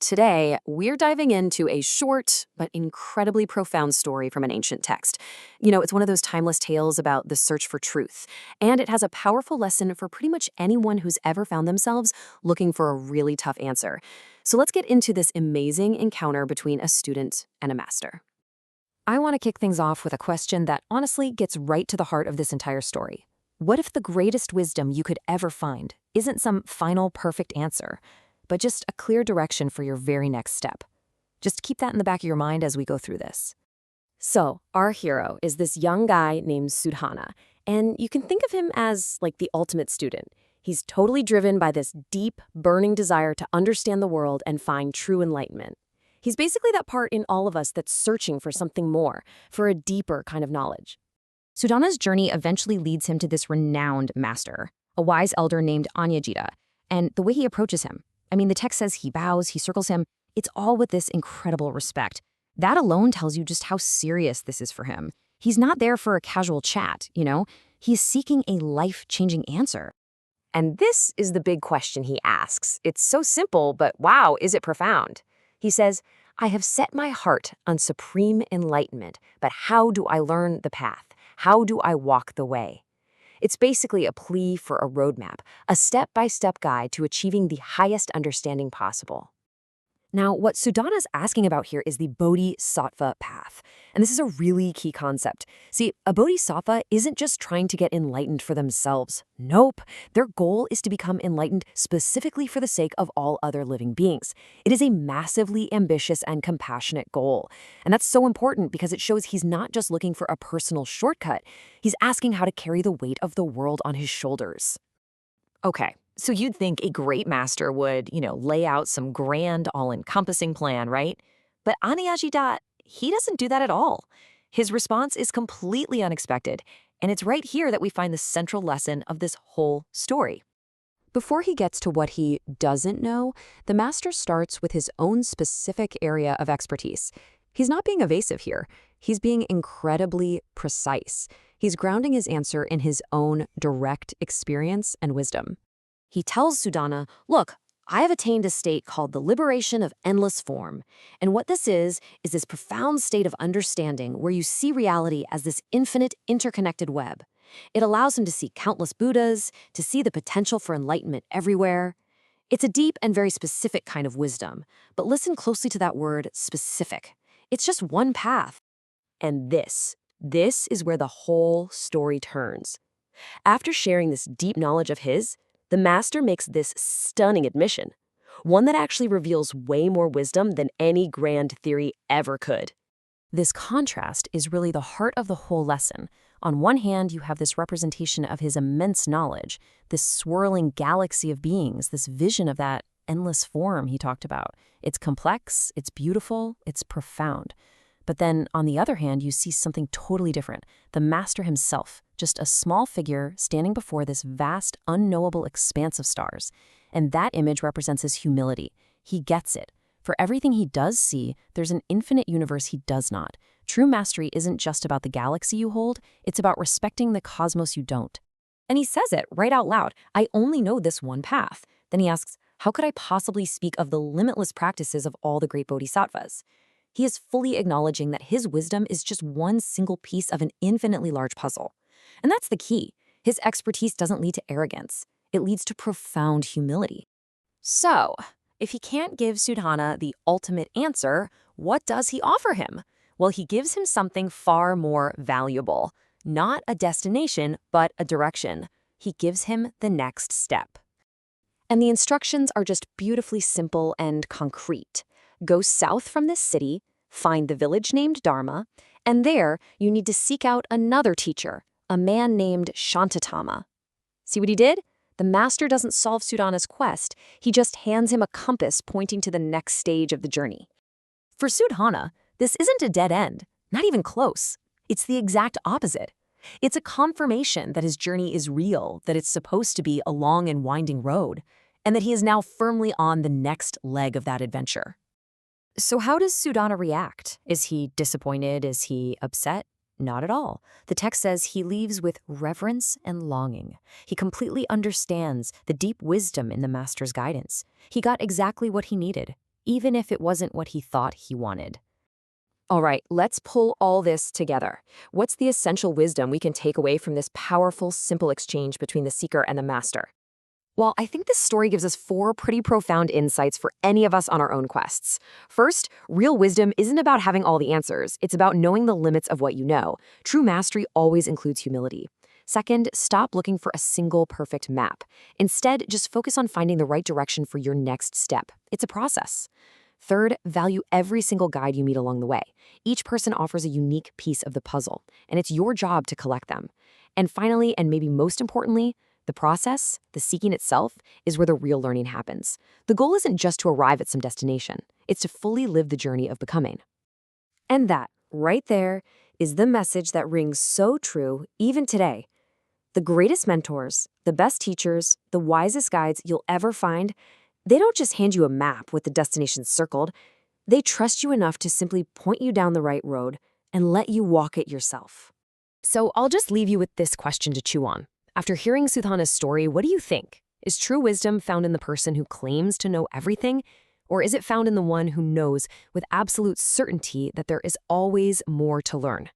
today we're diving into a short but incredibly profound story from an ancient text. It's one of those timeless tales about the search for truth, and it has a powerful lesson for pretty much anyone who's ever found themselves looking for a really tough answer. So let's get into this amazing encounter between a student and a master. I want to kick things off with a question that honestly gets right to the heart of this entire story. What if the greatest wisdom you could ever find isn't some final perfect answer, but just a clear direction for your very next step? Just keep that in the back of your mind as we go through this. So, our hero is this young guy named Sudhana, and you can think of him as like the ultimate student. He's totally driven by this deep, burning desire to understand the world and find true enlightenment. He's basically that part in all of us that's searching for something more, for a deeper kind of knowledge. Sudhana's journey eventually leads him to this renowned master, a wise elder named Anyajita, and the way he approaches him, the text says he bows, he circles him, it's all with this incredible respect. That alone tells you just how serious this is for him. He's not there for a casual chat, He's seeking a life-changing answer. And this is the big question he asks. It's so simple, but wow, is it profound? He says, I have set my heart on supreme enlightenment, but how do I learn the path? How do I walk the way? It's basically a plea for a roadmap, a step-by-step guide to achieving the highest understanding possible. Now, what Sudhana's asking about here is the Bodhisattva path. And this is a really key concept. See, a Bodhisattva isn't just trying to get enlightened for themselves. Nope. Their goal is to become enlightened specifically for the sake of all other living beings. It is a massively ambitious and compassionate goal. And that's so important because it shows he's not just looking for a personal shortcut. He's asking how to carry the weight of the world on his shoulders. Okay. So you'd think a great master would, lay out some grand, all-encompassing plan, right? But Anyajita, he doesn't do that at all. His response is completely unexpected, and it's right here that we find the central lesson of this whole story. Before he gets to what he doesn't know, the master starts with his own specific area of expertise. He's not being evasive here. He's being incredibly precise. He's grounding his answer in his own direct experience and wisdom. He tells Sudhana, look, I have attained a state called the liberation of endless form. And what this is this profound state of understanding where you see reality as this infinite, interconnected web. It allows him to see countless Buddhas, to see the potential for enlightenment everywhere. It's a deep and very specific kind of wisdom. But listen closely to that word, specific. It's just one path. And this is where the whole story turns. After sharing this deep knowledge of his, the master makes this stunning admission, one that actually reveals way more wisdom than any grand theory ever could. This contrast is really the heart of the whole lesson. On one hand, you have this representation of his immense knowledge, this swirling galaxy of beings, this vision of that endless form he talked about. It's complex, it's beautiful, it's profound. But then, on the other hand, you see something totally different. The master himself, just a small figure standing before this vast, unknowable expanse of stars. And that image represents his humility. He gets it. For everything he does see, there's an infinite universe he does not. True mastery isn't just about the galaxy you hold, it's about respecting the cosmos you don't. And he says it right out loud, I only know this one path. Then he asks, how could I possibly speak of the limitless practices of all the great bodhisattvas? He is fully acknowledging that his wisdom is just one single piece of an infinitely large puzzle. And that's the key. His expertise doesn't lead to arrogance. It leads to profound humility. So, if he can't give Sudhana the ultimate answer, what does he offer him? Well, he gives him something far more valuable. Not a destination, but a direction. He gives him the next step. And the instructions are just beautifully simple and concrete. Go south from this city, find the village named Dharma, and there you need to seek out another teacher, a man named Shantatama. See what he did? The master doesn't solve Sudhana's quest, he just hands him a compass pointing to the next stage of the journey. For Sudhana, this isn't a dead end, not even close. It's the exact opposite. It's a confirmation that his journey is real, that it's supposed to be a long and winding road, and that he is now firmly on the next leg of that adventure. So how does Sudhana react? Is he disappointed? Is he upset? Not at all. The text says he leaves with reverence and longing. He completely understands the deep wisdom in the master's guidance. He got exactly what he needed. even if it wasn't what he thought he wanted. All right, let's pull all this together. What's the essential wisdom we can take away from this powerful, simple exchange between the seeker and the master? Well, I think this story gives us 4 pretty profound insights for any of us on our own quests. First, real wisdom isn't about having all the answers. It's about knowing the limits of what you know. True mastery always includes humility. Second, stop looking for a single perfect map. Instead, just focus on finding the right direction for your next step. It's a process. Third, value every single guide you meet along the way. Each person offers a unique piece of the puzzle, and it's your job to collect them. And finally, and maybe most importantly, the process, the seeking itself, is where the real learning happens. The goal isn't just to arrive at some destination. It's to fully live the journey of becoming. And that, right there, is the message that rings so true even today. The greatest mentors, the best teachers, the wisest guides you'll ever find, they don't just hand you a map with the destination circled. They trust you enough to simply point you down the right road and let you walk it yourself. So I'll just leave you with this question to chew on. After hearing Sudhana's story, what do you think? Is true wisdom found in the person who claims to know everything? Or is it found in the one who knows with absolute certainty that there is always more to learn?